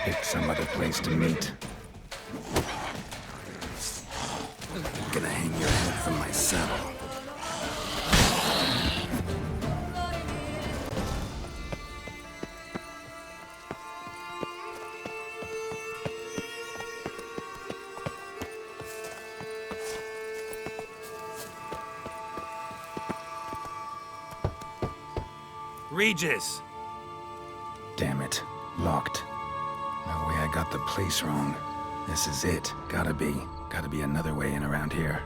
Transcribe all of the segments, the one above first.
Pick some other place to meet. I'm gonna hang your head from my saddle. Regis! Damn it. Locked. No way I got the place wrong. This is it. Gotta be. Gotta be another way in around here.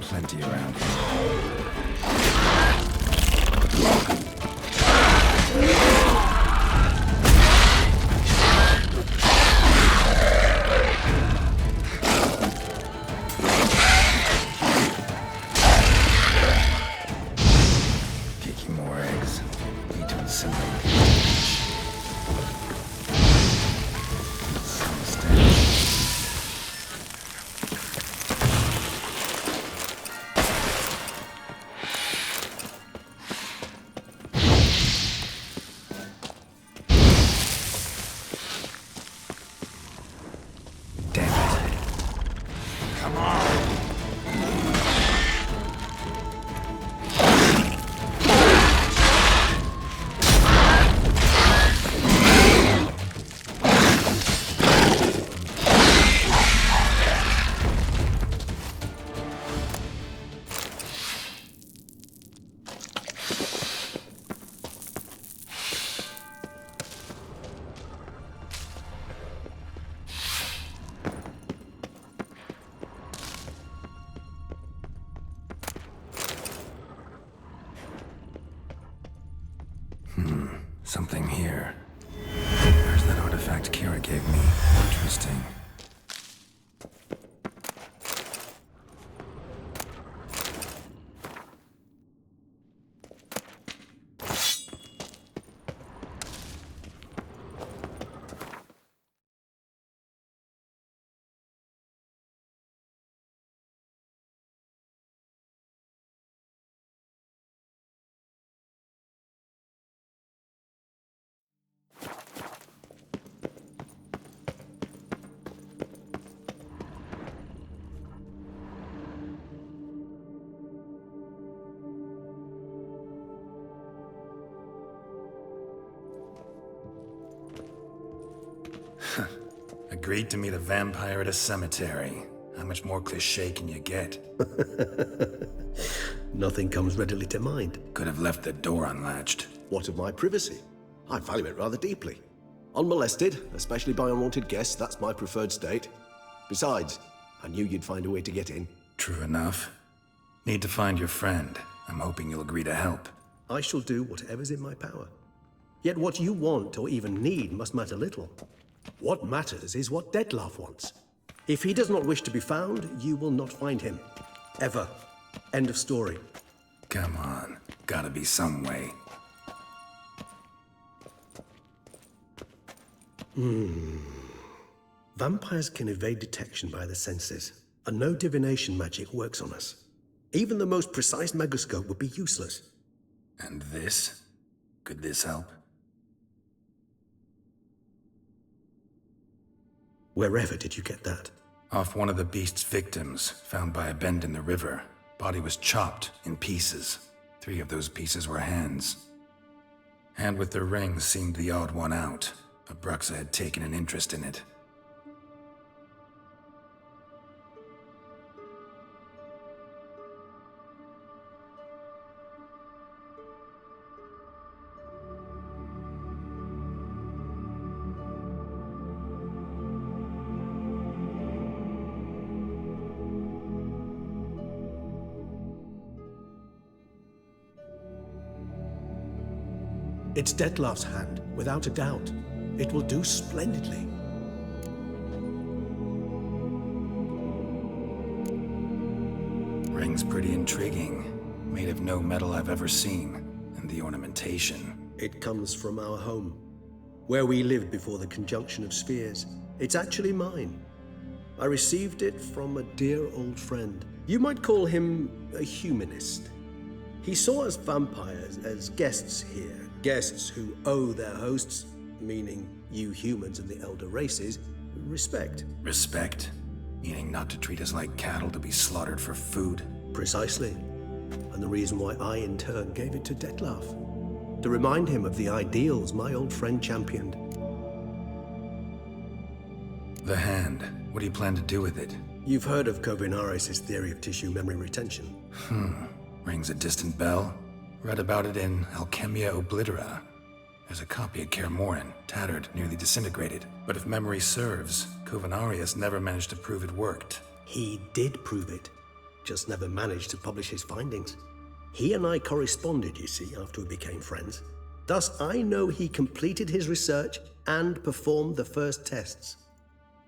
Plenty around here. Kicking more eggs. Need to incinerate the some stench. Something here. Where's that artifact Kira gave me? Interesting. Agreed to meet a vampire at a cemetery. How much more cliché can you get? Nothing comes readily to mind. Could have left the door unlatched. What of my privacy? I value it rather deeply. Unmolested, especially by unwanted guests, that's my preferred state. Besides, I knew you'd find a way to get in. True enough. Need to find your friend. I'm hoping you'll agree to help. I shall do whatever's in my power. Yet what you want or even need must matter little. What matters is what Dettlaff wants. If he does not wish to be found, you will not find him. Ever. End of story. Come on. Gotta be some way. Vampires can evade detection by the senses, and no divination magic works on us. Even the most precise megoscope would be useless. And this? Could this help? Wherever did you get that? Off one of the beast's victims, found by a bend in the river. Body was chopped in pieces. 3 of those pieces were hands. Hand with the ring seemed the odd one out. Abruxa had taken an interest in it. It's Dettlaff's hand, without a doubt. It will do splendidly. ring's pretty intriguing. Made of no metal I've ever seen. And the ornamentation. It comes from our home, where we lived before the conjunction of spheres. It's actually mine. I received it from a dear old friend. You might call him a humanist. He saw us vampires as guests here, guests who owe their hosts, meaning you humans and the elder races, respect. Respect? Meaning not to treat us like cattle to be slaughtered for food? Precisely. And the reason why I, in turn, gave it to Detlef. To remind him of the ideals my old friend championed. The hand. What do you plan to do with it? You've heard of Kovinaris' theory of tissue memory retention. Rings a distant bell. Read about it in Alchemia Oblitera. There's a copy at Kaer Morhen, tattered, nearly disintegrated. But if memory serves, Kovinaris never managed to prove it worked. He did prove it, just never managed to publish his findings. He and I corresponded, you see, after we became friends. Thus, I know he completed his research and performed the first tests.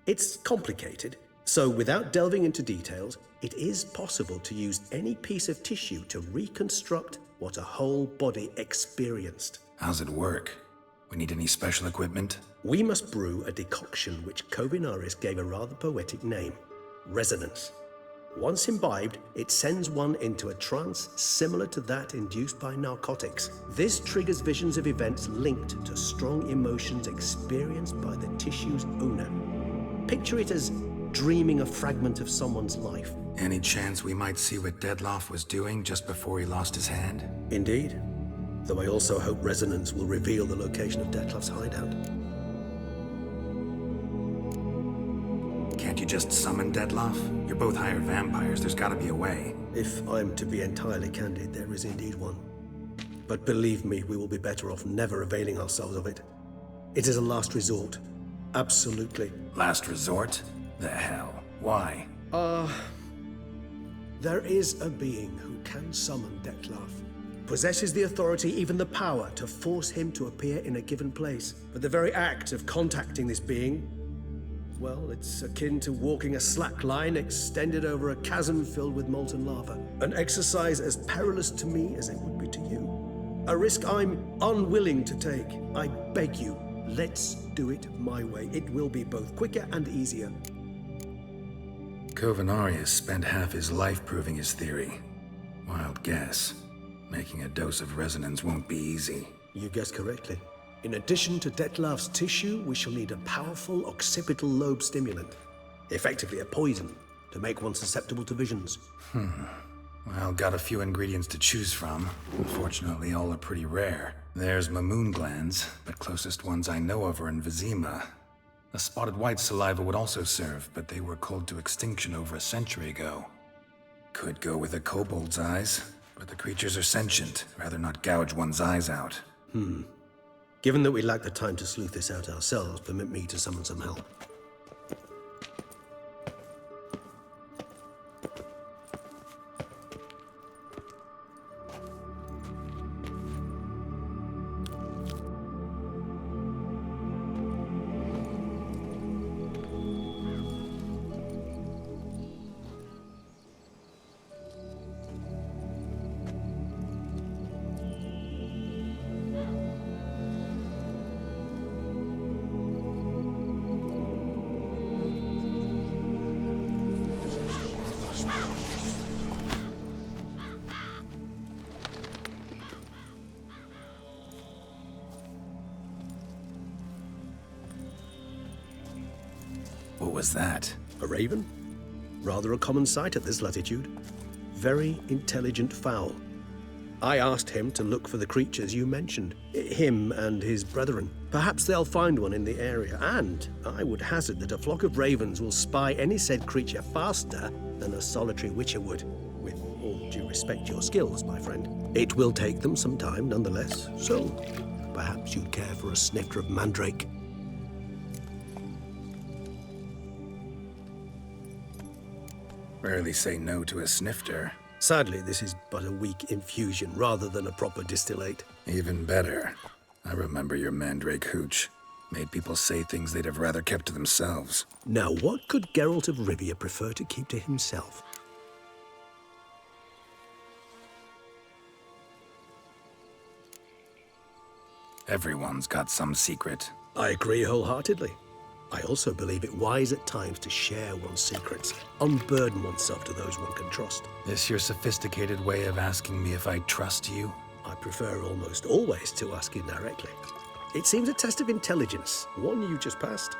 It's complicated, so without delving into details, it is possible to use any piece of tissue to reconstruct what a whole body experienced. How's it work? We need any special equipment? We must brew a decoction which Kovinaris gave a rather poetic name, resonance. Once imbibed, it sends one into a trance similar to that induced by narcotics. This triggers visions of events linked to strong emotions experienced by the tissue's owner. Picture it as dreaming a fragment of someone's life. Any chance we might see what Detlef was doing just before he lost his hand? Indeed. Though I also hope resonance will reveal the location of Detlef's hideout. Can't you just summon Detlef? You're both hired vampires, there's gotta be a way. If I'm to be entirely candid, there is indeed one. But believe me, we will be better off never availing ourselves of it. It is a last resort. Absolutely. Last resort? The hell? Why? There is a being who can summon Detlef. Possesses the authority, even the power, to force him to appear in a given place. But the very act of contacting this being, well, it's akin to walking a slack line extended over a chasm filled with molten lava. An exercise as perilous to me as it would be to you. A risk I'm unwilling to take. I beg you, let's do it my way. It will be both quicker and easier. Kovinaris spent half his life proving his theory. Wild guess. Making a dose of resonance won't be easy. You guessed correctly. In addition to Detlef's tissue, we shall need a powerful occipital lobe stimulant. Effectively a poison, to make one susceptible to visions. Well, got a few ingredients to choose from. Unfortunately, all are pretty rare. There's Mamoon glands, but closest ones I know of are in Vizima. A spotted white saliva would also serve, but they were culled to extinction over a century ago. Could go with a kobold's eyes, but the creatures are sentient. Rather not gouge one's eyes out. Given that we lack the time to sleuth this out ourselves, permit me to summon some help. What was that? A raven? Rather a common sight at this latitude. Very intelligent fowl. I asked him to look for the creatures you mentioned. Him and his brethren. Perhaps they'll find one in the area, and I would hazard that a flock of ravens will spy any said creature faster than a solitary witcher would. With all due respect to your skills, my friend. It will take them some time, nonetheless, so perhaps you'd care for a snifter of mandrake. Rarely say no to a snifter. Sadly, this is but a weak infusion rather than a proper distillate. Even better. I remember your mandrake hooch. Made people say things they'd have rather kept to themselves. Now, what could Geralt of Rivia prefer to keep to himself? Everyone's got some secret. I agree wholeheartedly. I also believe it wise at times to share one's secrets, unburden oneself to those one can trust. This your sophisticated way of asking me if I trust you? I prefer almost always to ask indirectly. It seems a test of intelligence, one you just passed.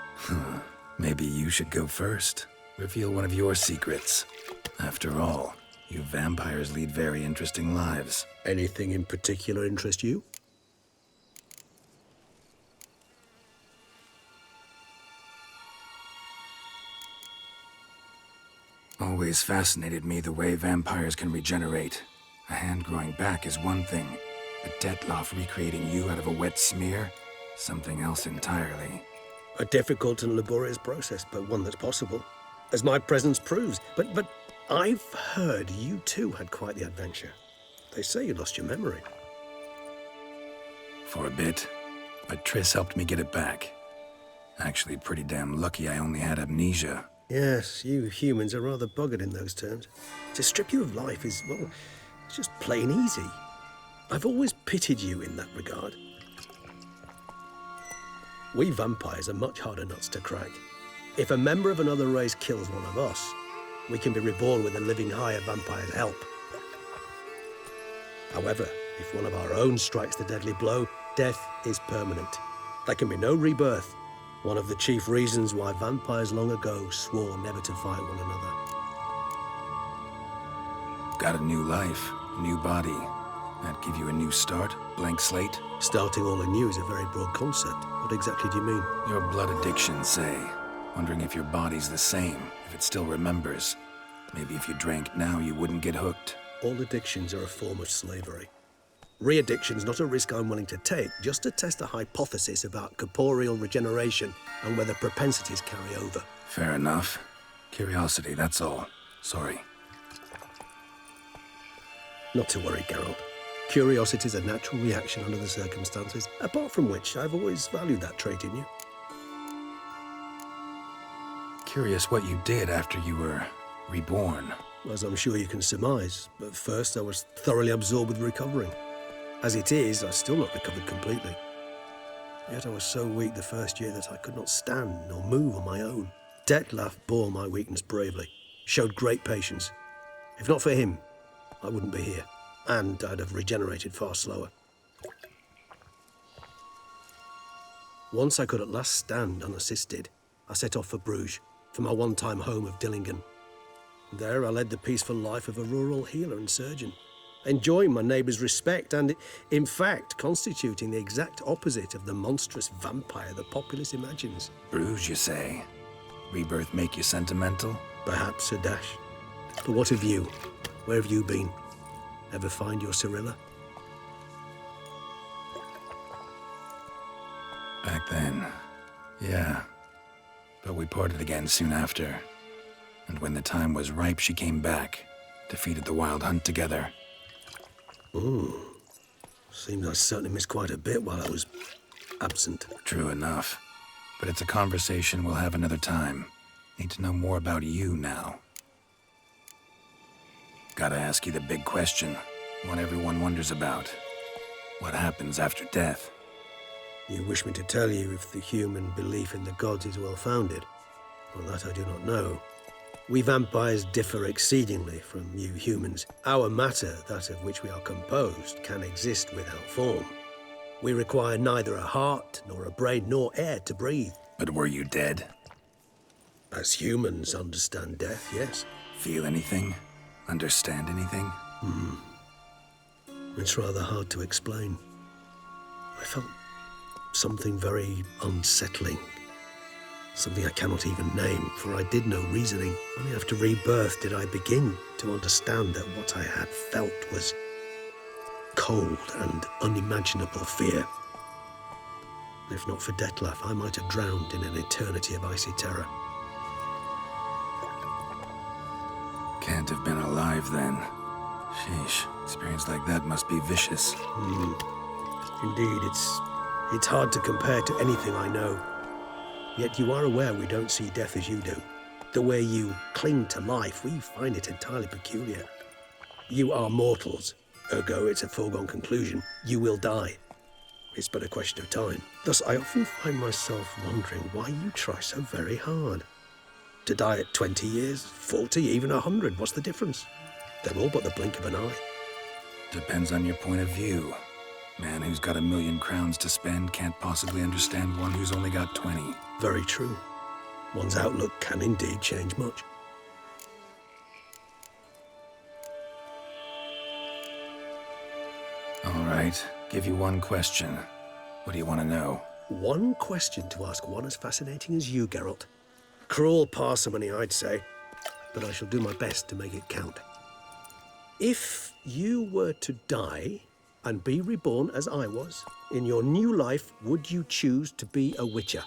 Maybe you should go first. Reveal one of your secrets. After all, you vampires lead very interesting lives. Anything in particular interest you? Always fascinated me the way vampires can regenerate. A hand growing back is one thing, but Detloff recreating you out of a wet smear? Something else entirely. A difficult and laborious process, but one that's possible, as my presence proves. But I've heard you too had quite the adventure. They say you lost your memory. For a bit, but Triss helped me get it back. Actually, pretty damn lucky I only had amnesia. Yes, you humans are rather buggered in those terms. To strip you of life is, well, it's just plain easy. I've always pitied you in that regard. We vampires are much harder nuts to crack. If a member of another race kills one of us, we can be reborn with a living higher vampire's help. However, if one of our own strikes the deadly blow, death is permanent. There can be no rebirth. One of the chief reasons why vampires long ago swore never to fight one another. Got a new life, a new body. That give you a new start? Blank slate? Starting all anew is a very broad concept. What exactly do you mean? Your blood addiction, say. Wondering if your body's the same, if it still remembers. Maybe if you drank now, you wouldn't get hooked. All addictions are a form of slavery. Re-addiction's not a risk I'm willing to take, just to test a hypothesis about corporeal regeneration and whether propensities carry over. Fair enough. Curiosity, that's all. Sorry. Not to worry, Geralt. Curiosity is a natural reaction under the circumstances, apart from which I've always valued that trait in you. Curious what you did after you were reborn. As I'm sure you can surmise, but first I was thoroughly absorbed with recovering. As it is, I've still not recovered completely. Yet I was so weak the first year that I could not stand nor move on my own. Detlaff bore my weakness bravely, showed great patience. If not for him, I wouldn't be here, and I'd have regenerated far slower. Once I could at last stand unassisted, I set off for Bruges, for my one-time home of Dillingen. There I led the peaceful life of a rural healer and surgeon, enjoying my neighbours' respect and, in fact, constituting the exact opposite of the monstrous vampire the populace imagines. Bruges, you say? Rebirth make you sentimental? Perhaps a dash. But what of you? Where have you been? Ever find your Cyrilla? Back then, yeah. But we parted again soon after. And when the time was ripe, she came back, defeated the Wild Hunt together. Ooh. Seems I certainly missed quite a bit while I was absent. True enough. But it's a conversation we'll have another time. Need to know more about you now. Gotta ask you the big question, one everyone wonders about. What happens after death? You wish me to tell you if the human belief in the gods is well-founded? Well, that I do not know. We vampires differ exceedingly from you humans. Our matter, that of which we are composed, can exist without form. We require neither a heart, nor a brain, nor air to breathe. But were you dead? As humans understand death, yes. Feel anything? Understand anything? It's rather hard to explain. I felt something very unsettling. Something I cannot even name, for I did no reasoning. Only after rebirth did I begin to understand that what I had felt was cold and unimaginable fear. If not for Detlaff, I might have drowned in an eternity of icy terror. Can't have been alive then. Sheesh, experience like that must be vicious. Indeed, it's hard to compare to anything I know. Yet you are aware we don't see death as you do. The way you cling to life, we find it entirely peculiar. You are mortals, ergo it's a foregone conclusion. You will die. It's but a question of time. Thus, I often find myself wondering why you try so very hard. To die at 20 years, 40, even 100, what's the difference? They're all but the blink of an eye. Depends on your point of view. Man who's got 1,000,000 crowns to spend can't possibly understand one who's only got 20. Very true. One's outlook can indeed change much. All right, give you one question. What do you want to know? One question to ask one as fascinating as you, Geralt. Cruel parsimony, I'd say, but I shall do my best to make it count. If you were to die and be reborn as I was, in your new life, would you choose to be a witcher?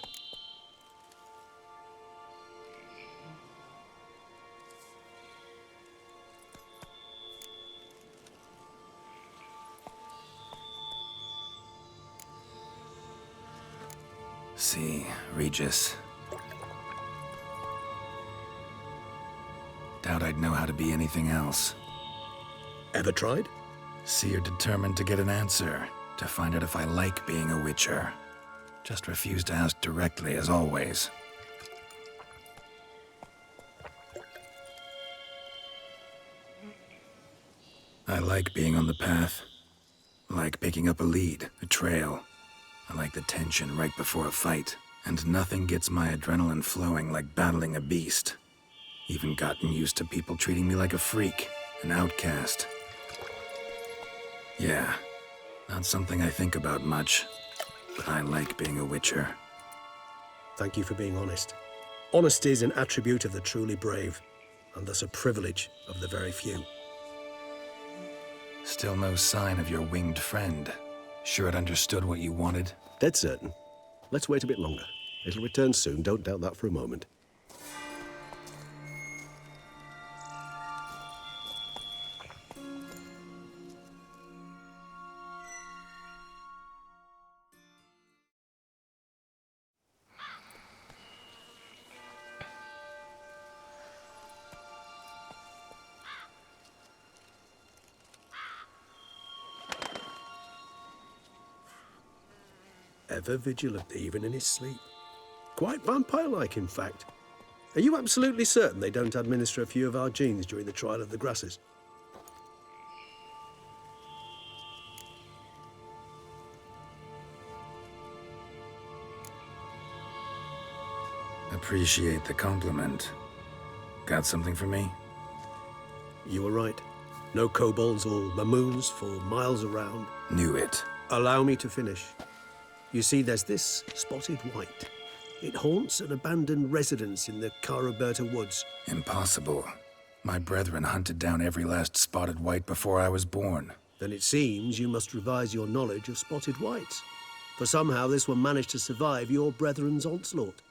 See, Regis. Doubt I'd know how to be anything else. Ever tried? See, you're determined to get an answer, to find out if I like being a witcher. Just refuse to ask directly, as always. I like being on the path. I like picking up a lead, a trail. I like the tension right before a fight. And nothing gets my adrenaline flowing like battling a beast. Even gotten used to people treating me like a freak, an outcast. Yeah, not something I think about much, but I like being a witcher. Thank you for being honest. Honesty is an attribute of the truly brave, and thus a privilege of the very few. Still no sign of your winged friend. Sure it understood what you wanted? Dead certain. Let's wait a bit longer. It'll return soon, don't doubt that for a moment. Ever vigilant, even in his sleep. Quite vampire-like, in fact. Are you absolutely certain they don't administer a few of our genes during the trial of the grasses? Appreciate the compliment. Got something for me? You were right. No kobolds or mamoons for miles around. Knew it. Allow me to finish. You see, there's this spotted white. It haunts an abandoned residence in the Caraberta woods. Impossible. My brethren hunted down every last spotted white before I was born. Then it seems you must revise your knowledge of spotted whites. For somehow this one managed to survive your brethren's onslaught.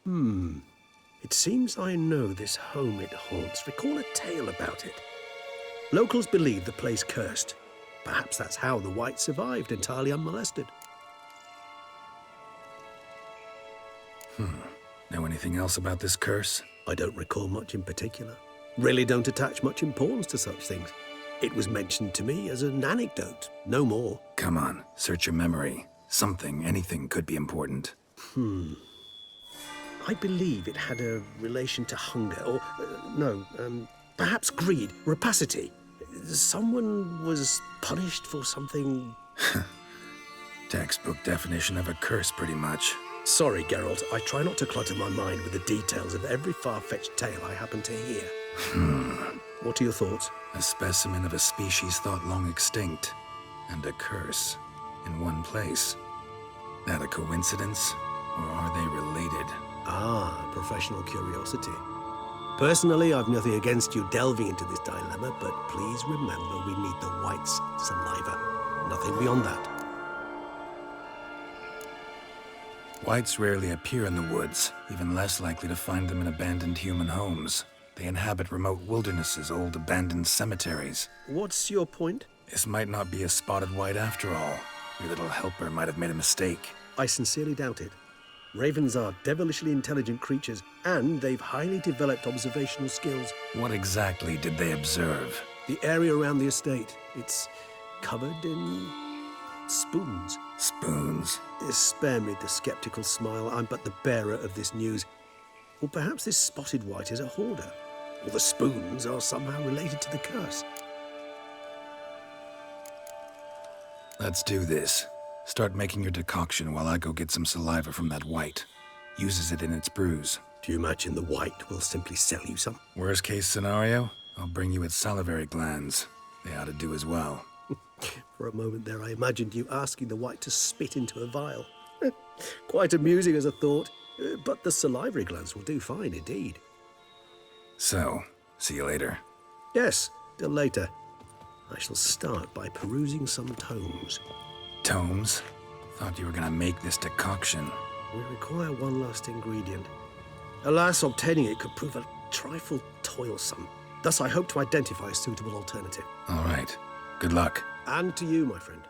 It seems I know this home it haunts. Recall a tale about it. Locals believe the place cursed. Perhaps that's how the white survived entirely unmolested. Know anything else about this curse? I don't recall much in particular. Really don't attach much importance to such things. It was mentioned to me as an anecdote, no more. Come on, search your memory. Something, anything could be important. I believe it had a relation to hunger, or, perhaps greed, rapacity. Someone was punished for something... Textbook definition of a curse, pretty much. Sorry, Geralt, I try not to clutter my mind with the details of every far-fetched tale I happen to hear. What are your thoughts? A specimen of a species thought long extinct, and a curse, in one place. That a coincidence, or are they related? Ah, professional curiosity. Personally, I've nothing against you delving into this dilemma, but please remember we need the white's saliva. Nothing beyond that. Whites rarely appear in the woods, even less likely to find them in abandoned human homes. They inhabit remote wildernesses, old abandoned cemeteries. What's your point? This might not be a spotted white after all. Your little helper might have made a mistake. I sincerely doubt it. Ravens are devilishly intelligent creatures, and they've highly developed observational skills. What exactly did they observe? The area around the estate, it's covered in spoons. Spoons. Spare me the skeptical smile. I'm but the bearer of this news. Or perhaps this spotted white is a hoarder. Or the spoons are somehow related to the curse. Let's do this. Start making your decoction while I go get some saliva from that white. Uses it in its brews. Do you imagine the white will simply sell you some? Worst case scenario, I'll bring you its salivary glands. They ought to do as well. For a moment there, I imagined you asking the white to spit into a vial. Quite amusing as a thought, but the salivary glands will do fine indeed. So, see you later. Yes, till later. I shall start by perusing some tomes. Tomes? Thought you were gonna make this decoction. We require one last ingredient. Alas, obtaining it could prove a trifle toilsome. Thus, I hope to identify a suitable alternative. All right. Good luck. And to you, my friend.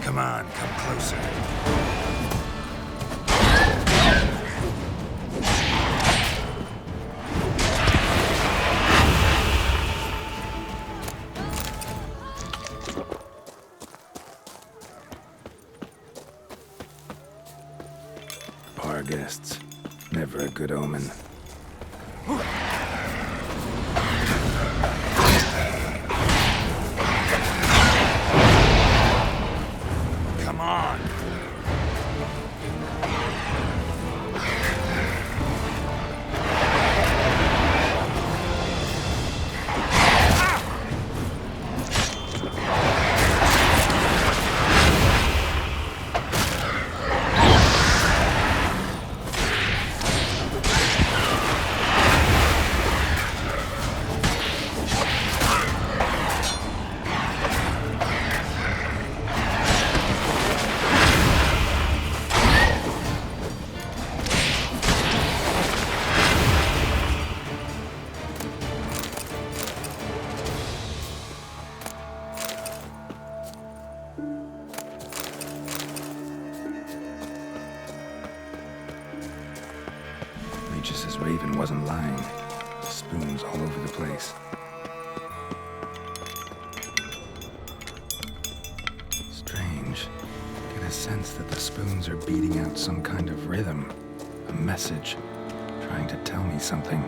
Come on, come closer. Bar guests. Never a good omen. Come on! Regis' raven wasn't lying. Spoons all over the place. Strange. Get a sense that the spoons are beating out some kind of rhythm. A message. Trying to tell me something.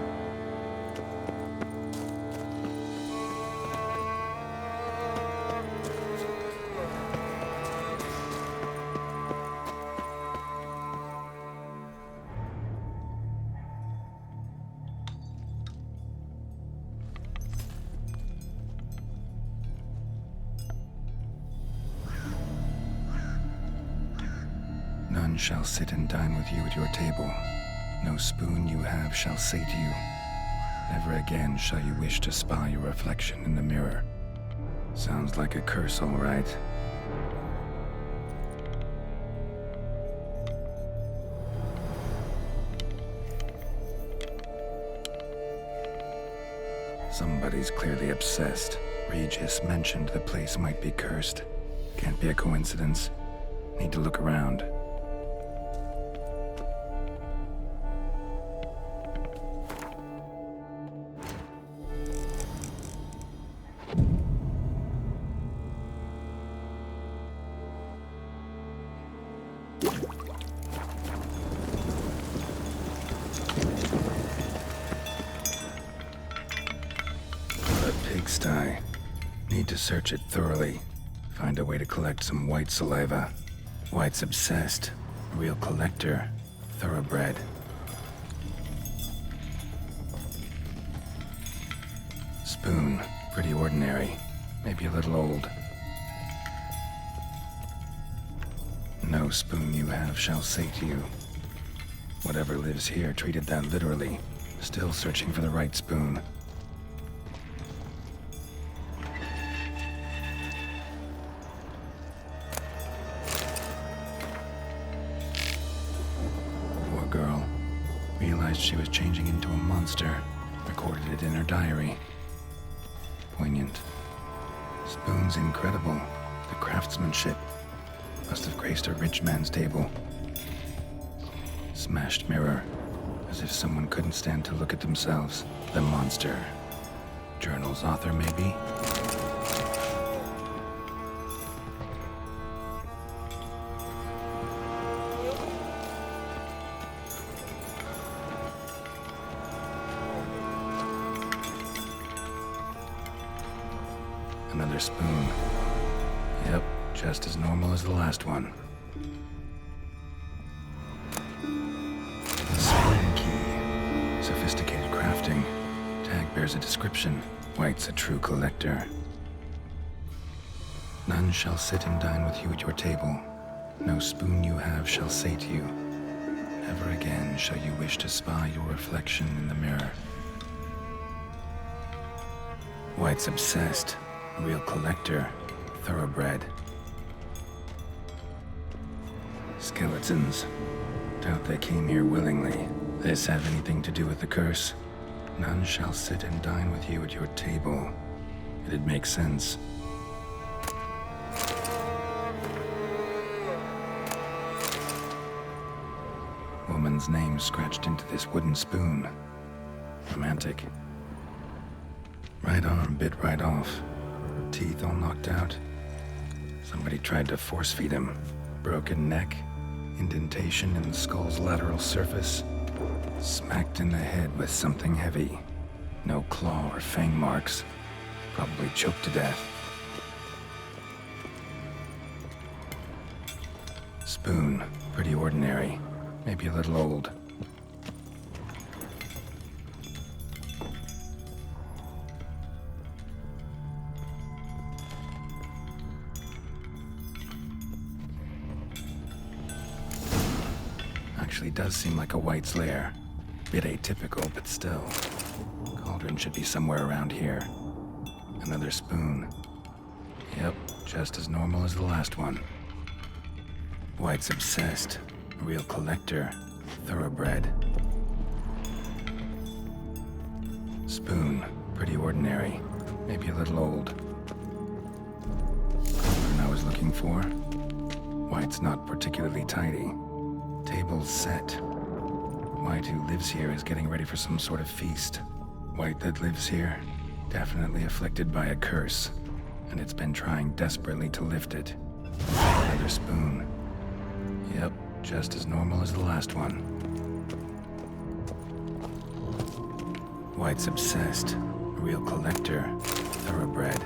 None shall sit and dine with you at your table. No spoon you have shall say to you, never again shall you wish to spy your reflection in the mirror. Sounds like a curse, all right. Somebody's clearly obsessed. Regis mentioned the place might be cursed. Can't be a coincidence. Need to look around. A pigsty. Need to search it thoroughly. Find a way to collect some white saliva. White's obsessed. A real collector. Thoroughbred. Spoon. Pretty ordinary. Maybe a little old. No spoon you have shall sate you. Whatever lives here treated that literally. Still searching for the right spoon. Poor girl. Realized she was changing into a monster. Recorded it in her diary. Poignant. Spoon's incredible. The craftsmanship. Must have graced a rich man's table. Smashed mirror. As if someone couldn't stand to look at themselves. The monster. Journal's author, maybe? Another spoon. Yep, just as normal as the last one. Spoon key. Sophisticated crafting. Tag bears a description. White's a true collector. None shall sit and dine with you at your table. No spoon you have shall sate you. Never again shall you wish to spy your reflection in the mirror. White's obsessed. A real collector. Thoroughbred. Skeletons. Doubt they came here willingly. This have anything to do with the curse? None shall sit and dine with you at your table. It'd make sense. Woman's name scratched into this wooden spoon. Romantic. Right arm bit right off. Teeth all knocked out. Somebody tried to force feed him. Broken neck. Indentation in the skull's lateral surface. Smacked in the head with something heavy. No claw or fang marks. Probably choked to death. Spoon. Pretty ordinary. Maybe a little old. Actually does seem like a White's lair. Bit atypical, but still. Cauldron should be somewhere around here. Another spoon. Yep, just as normal as the last one. White's obsessed. A real collector. Thoroughbred. Spoon. Pretty ordinary. Maybe a little old. Cauldron I was looking for. White's not particularly tidy. Table's set. White who lives here is getting ready for some sort of feast. White that lives here, definitely afflicted by a curse, and it's been trying desperately to lift it. Another spoon. Yep, just as normal as the last one. White's obsessed. A real collector. Thoroughbred.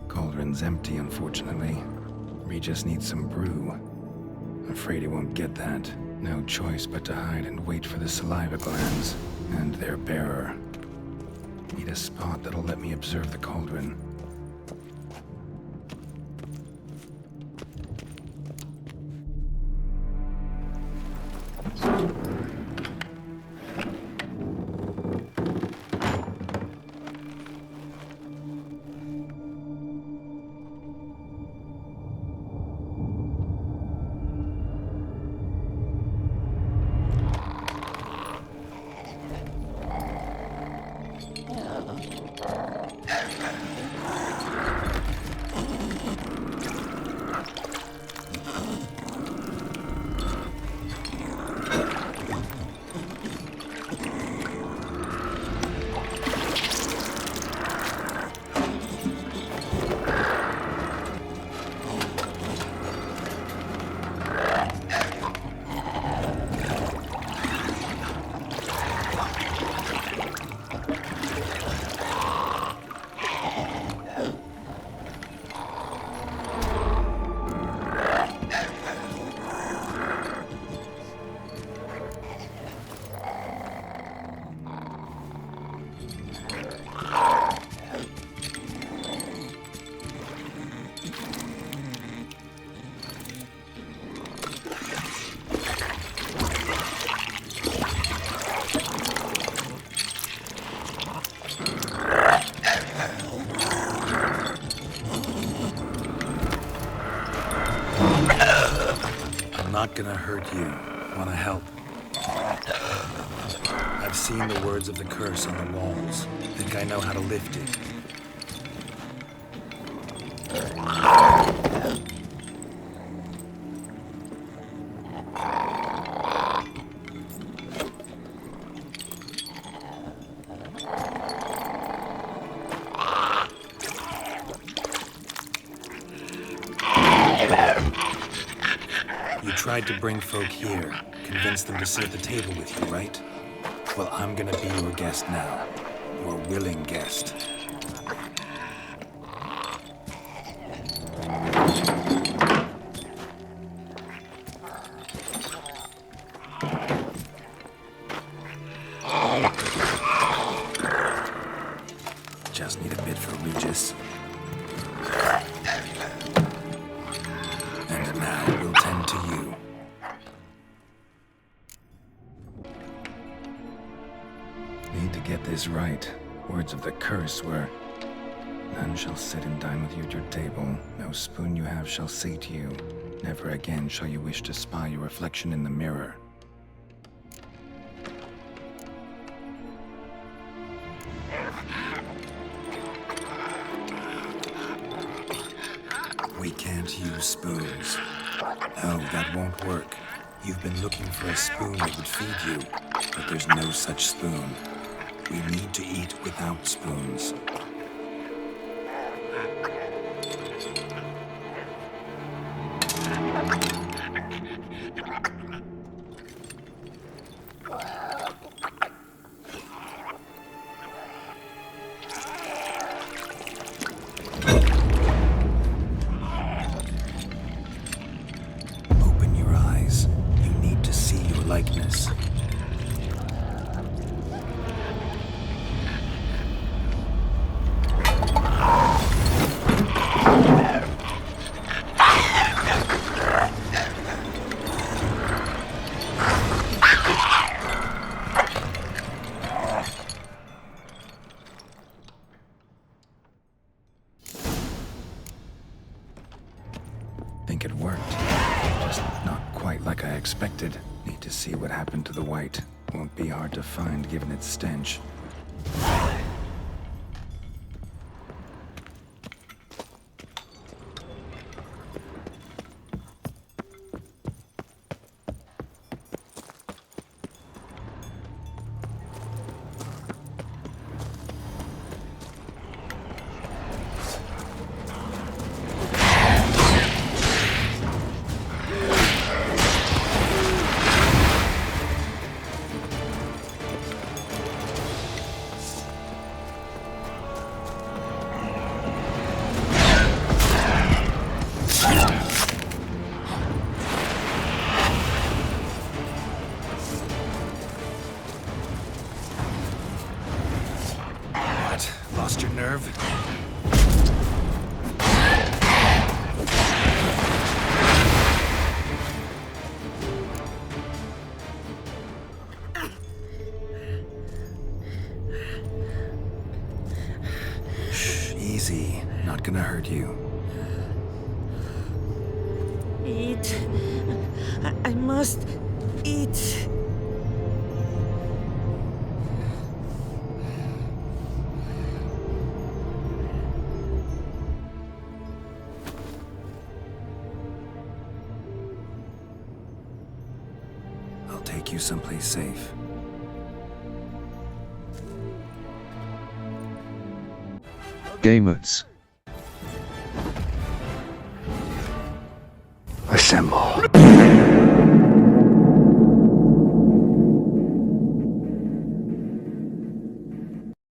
Cauldron's empty, unfortunately. Regis needs some brew. Afraid he won't get that. No choice but to hide and wait for the saliva glands and their bearer. Need a spot that'll let me observe the cauldron. not gonna hurt you. Wanna help? I've seen the words of the curse on the walls. Think I know how to lift it. You tried to bring folk here, convince them to sit at the table with you, right? Well, I'm gonna be your guest now. Your willing guest. Just need a bit for Regis. And now we'll tend to you. Need to get this right. Words of the curse were, none shall sit and dine with you at your table. No spoon you have shall sate you. Never again shall you wish to spy your reflection in the mirror. We can't use spoons. No, that won't work. You've been looking for a spoon that would feed you, but there's no such spoon. We need to eat without spoons. Open your eyes. You need to see your likeness. Think it worked. Just not quite like I expected. Need to see what happened to the white. Won't be hard to find given its stench. Lost your nerve? Shh, easy. Not gonna hurt you. Eat. I must eat. I'll take you someplace safe. Gamers. Assemble.